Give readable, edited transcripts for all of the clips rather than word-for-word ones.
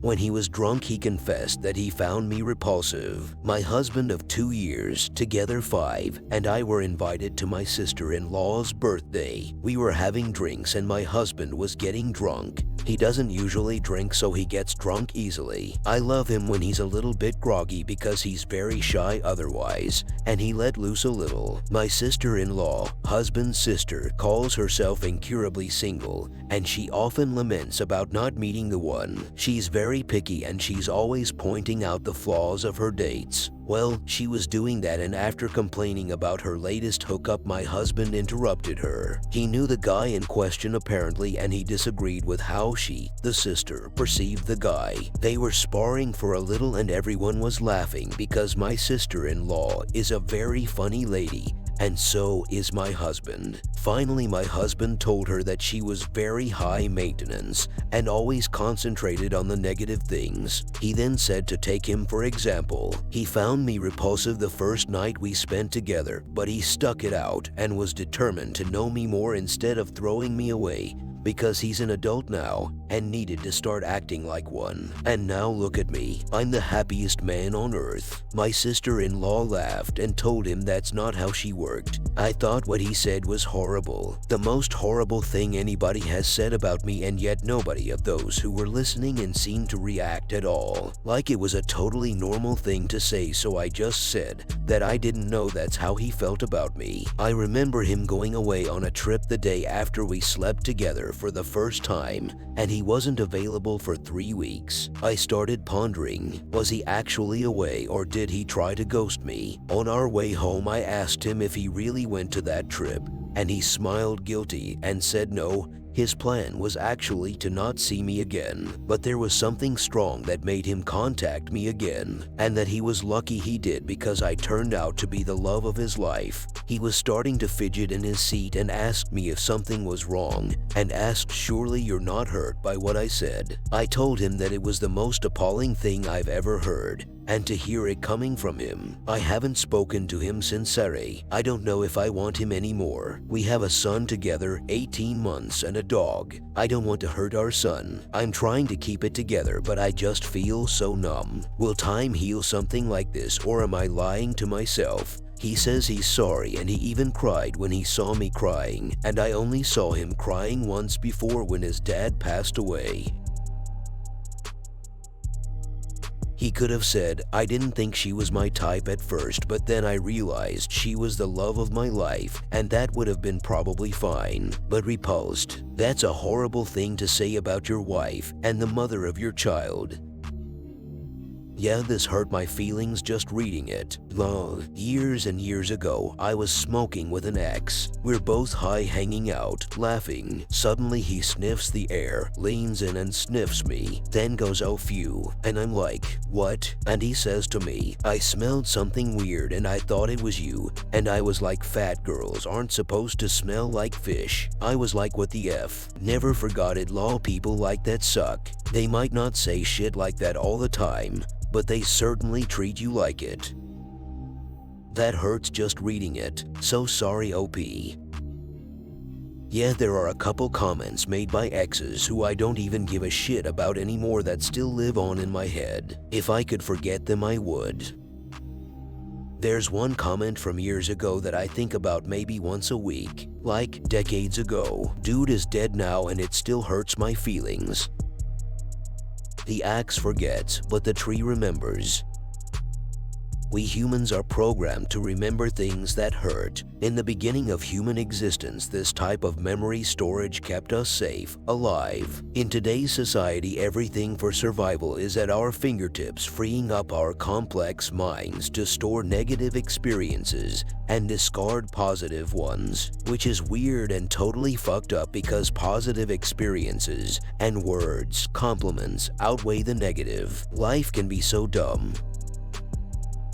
When he was drunk, he confessed that he found me repulsive. My husband of 2 years, together 5, and I were invited to my sister-in-law's birthday. We were having drinks and my husband was getting drunk. He doesn't usually drink, so he gets drunk easily. I love him when he's a little bit groggy because he's very shy otherwise, and he let loose a little. My sister-in-law, husband's sister, calls herself incurably single, and she often laments about not meeting the one. She's very picky and she's always pointing out the flaws of her dates. Well, she was doing that, and after complaining about her latest hookup, my husband interrupted her. He knew the guy in question apparently, and he disagreed with how she, the sister, perceived the guy. They were sparring for a little and everyone was laughing because my sister-in-law is a very funny lady, and so is my husband. Finally, my husband told her that she was very high maintenance and always concentrated on the negative things. He then said to take him for example. He found me repulsive the first night we spent together, but he stuck it out and was determined to know me more instead of throwing me away, because he's an adult now and needed to start acting like one. And now look at me. I'm the happiest man on earth. My sister-in-law laughed and told him that's not how she worked. I thought what he said was horrible. The most horrible thing anybody has said about me, and yet nobody of those who were listening and seemed to react at all. Like it was a totally normal thing to say, so I just said that I didn't know that's how he felt about me. I remember him going away on a trip the day after we slept together for the first time, and he wasn't available for 3 weeks. I started pondering, was he actually away or did he try to ghost me? On our way home, I asked him if he really went to that trip, and he smiled guilty and said no. His plan was actually to not see me again, but there was something strong that made him contact me again, and that he was lucky he did because I turned out to be the love of his life. He was starting to fidget in his seat and asked me if something was wrong, and asked, "Surely you're not hurt by what I said?" I told him that it was the most appalling thing I've ever heard, and to hear it coming from him. I haven't spoken to him since Saturday. I don't know if I want him anymore. We have a son together, 18 months, and a dog. I don't want to hurt our son. I'm trying to keep it together, but I just feel so numb. Will time heal something like this, or am I lying to myself? He says he's sorry, and he even cried when he saw me crying, and I only saw him crying once before when his dad passed away. He could have said, "I didn't think she was my type at first, but then I realized she was the love of my life," and that would have been probably fine. But repulsed. That's a horrible thing to say about your wife and the mother of your child. Yeah, this hurt my feelings just reading it. Years and years ago, I was smoking with an ex. We're both high, hanging out, laughing. Suddenly he sniffs the air, leans in and sniffs me, then goes, "Oh phew," and I'm like, "What?" And he says to me, "I smelled something weird and I thought it was you." And I was like, "Fat girls aren't supposed to smell like fish." I was like, what the F? Never forgot it. People like that suck. They might not say shit like that all the time, but they certainly treat you like it. That hurts just reading it. So sorry, OP. Yeah, there are a couple comments made by exes who I don't even give a shit about anymore that still live on in my head. If I could forget them, I would. There's one comment from years ago that I think about maybe once a week. Like, decades ago. Dude is dead now and it still hurts my feelings. The axe forgets, but the tree remembers. We humans are programmed to remember things that hurt. In the beginning of human existence, this type of memory storage kept us safe, alive. In today's society, everything for survival is at our fingertips, freeing up our complex minds to store negative experiences and discard positive ones, which is weird and totally fucked up because positive experiences and words, compliments, outweigh the negative. Life can be so dumb.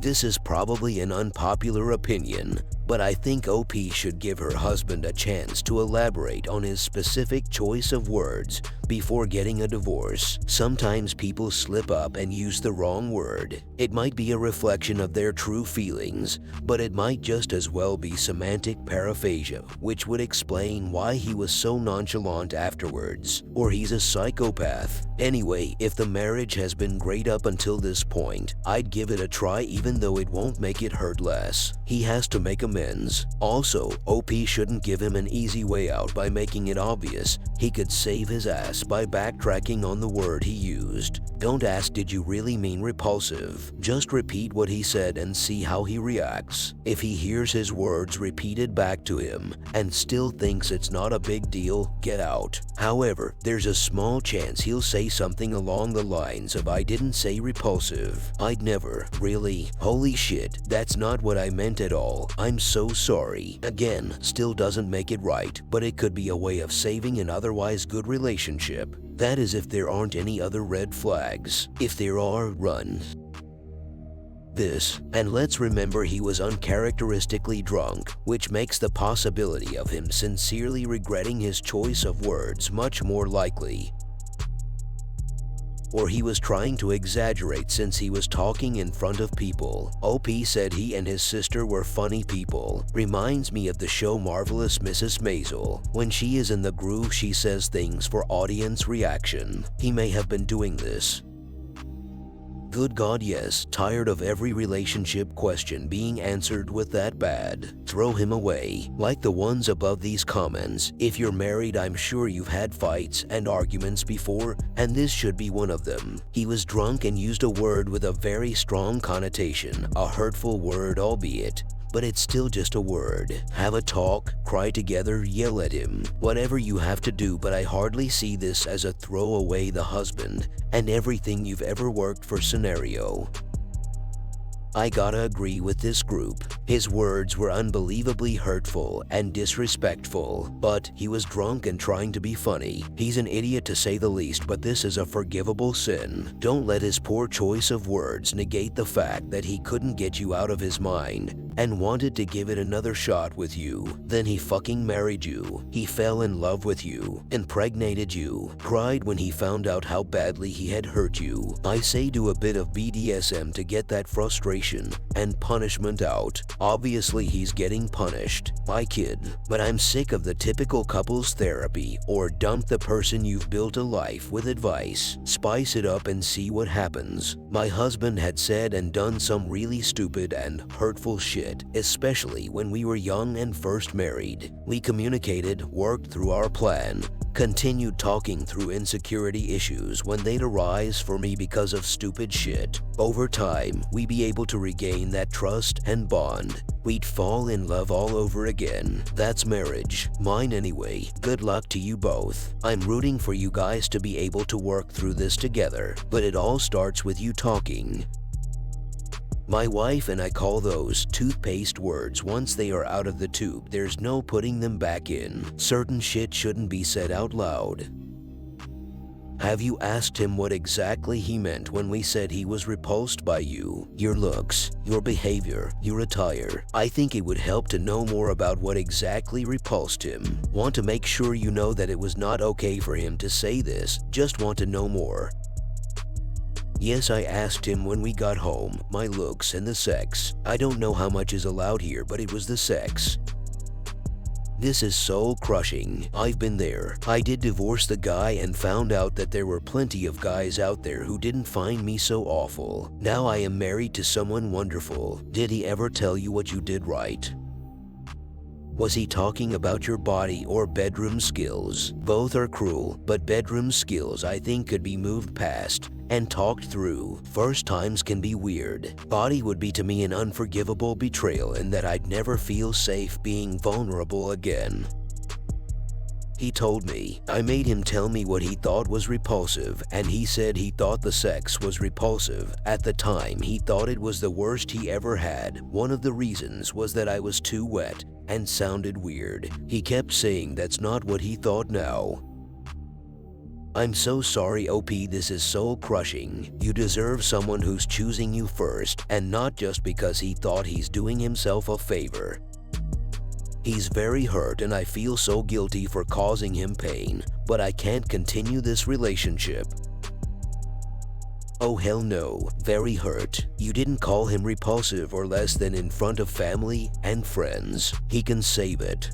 This is probably an unpopular opinion, but I think OP should give her husband a chance to elaborate on his specific choice of words before getting a divorce. Sometimes people slip up and use the wrong word. It might be a reflection of their true feelings, but it might just as well be semantic paraphasia, which would explain why he was so nonchalant afterwards. Or he's a psychopath. Anyway, if the marriage has been great up until this point, I'd give it a try even though it won't make it hurt less. He has to make amends. Also, OP shouldn't give him an easy way out by making it obvious. He could save his ass by backtracking on the word he used. Don't ask, did you really mean repulsive? Just repeat what he said and see how he reacts. If he hears his words repeated back to him and still thinks it's not a big deal, get out. However, there's a small chance he'll say something along the lines of, I didn't say repulsive. I'd never. Really? Holy shit, that's not what I meant at all. I'm so sorry. Again, still doesn't make it right, but it could be a way of saving an otherwise good relationship. That is if there aren't any other red flags. If there are, run. This, and let's remember he was uncharacteristically drunk, which makes the possibility of him sincerely regretting his choice of words much more likely. Or he was trying to exaggerate since he was talking in front of people. OP said he and his sister were funny people. Reminds me of the show Marvelous Mrs. Maisel. When she is in the groove, she says things for audience reaction. He may have been doing this. Good God, yes, tired of every relationship question being answered with that bad. Throw him away. Like the ones above these comments, if you're married, I'm sure you've had fights and arguments before, and this should be one of them. He was drunk and used a word with a very strong connotation, a hurtful word albeit. But it's still just a word. Have a talk, cry together, yell at him. Whatever you have to do, but I hardly see this as a throw away the husband and everything you've ever worked for scenario. I gotta agree with this group. His words were unbelievably hurtful and disrespectful, but he was drunk and trying to be funny. He's an idiot to say the least, but this is a forgivable sin. Don't let his poor choice of words negate the fact that he couldn't get you out of his mind and wanted to give it another shot with you. Then he fucking married you. He fell in love with you, impregnated you, cried when he found out how badly he had hurt you. I say do a bit of BDSM to get that frustration and punishment out. Obviously he's getting punished. I kid, but I'm sick of the typical couples therapy or dump the person you've built a life with advice. Spice it up and see what happens. My husband had said and done some really stupid and hurtful shit, especially when we were young and first married. We communicated, worked through our plan, continued talking through insecurity issues when they'd arise for me because of stupid shit. Over time, we'd be able to regain that trust and bond. We'd fall in love all over again. That's marriage. Mine anyway. Good luck to you both. I'm rooting for you guys to be able to work through this together, but it all starts with you talking. My wife and I call those toothpaste words. Once they are out of the tube, there's no putting them back in. Certain shit shouldn't be said out loud. Have you asked him what exactly he meant when we said he was repulsed by you, your looks, your behavior, your attire? I think it would help to know more about what exactly repulsed him. Want to make sure you know that it was not okay for him to say this, just want to know more. Yes, I asked him when we got home, my looks and the sex. I don't know how much is allowed here, but it was the sex. This is soul crushing. I've been there. I did divorce the guy and found out that there were plenty of guys out there who didn't find me so awful. Now I am married to someone wonderful. Did he ever tell you what you did right? Was he talking about your body or bedroom skills? Both are cruel, but bedroom skills I think could be moved past and talked through. First times can be weird. Body would be to me an unforgivable betrayal in that I'd never feel safe being vulnerable again. He told me. I made him tell me what he thought was repulsive, and he said he thought the sex was repulsive. At the time, he thought it was the worst he ever had. One of the reasons was that I was too wet and sounded weird. He kept saying that's not what he thought now. I'm so sorry, OP, this is soul crushing. You deserve someone who's choosing you first, and not just because he thought he's doing himself a favor. He's very hurt and I feel so guilty for causing him pain, but I can't continue this relationship. Oh hell no, very hurt. You didn't call him repulsive or less than in front of family and friends. He can save it.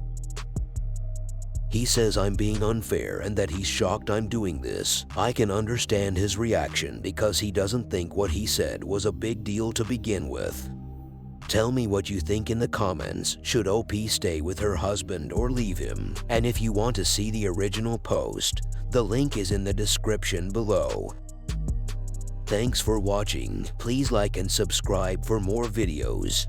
He says I'm being unfair and that he's shocked I'm doing this. I can understand his reaction because he doesn't think what he said was a big deal to begin with. Tell me what you think in the comments. Should OP stay with her husband or leave him? And if you want to see the original post, the link is in the description below. Thanks for watching. Please like and subscribe for more videos.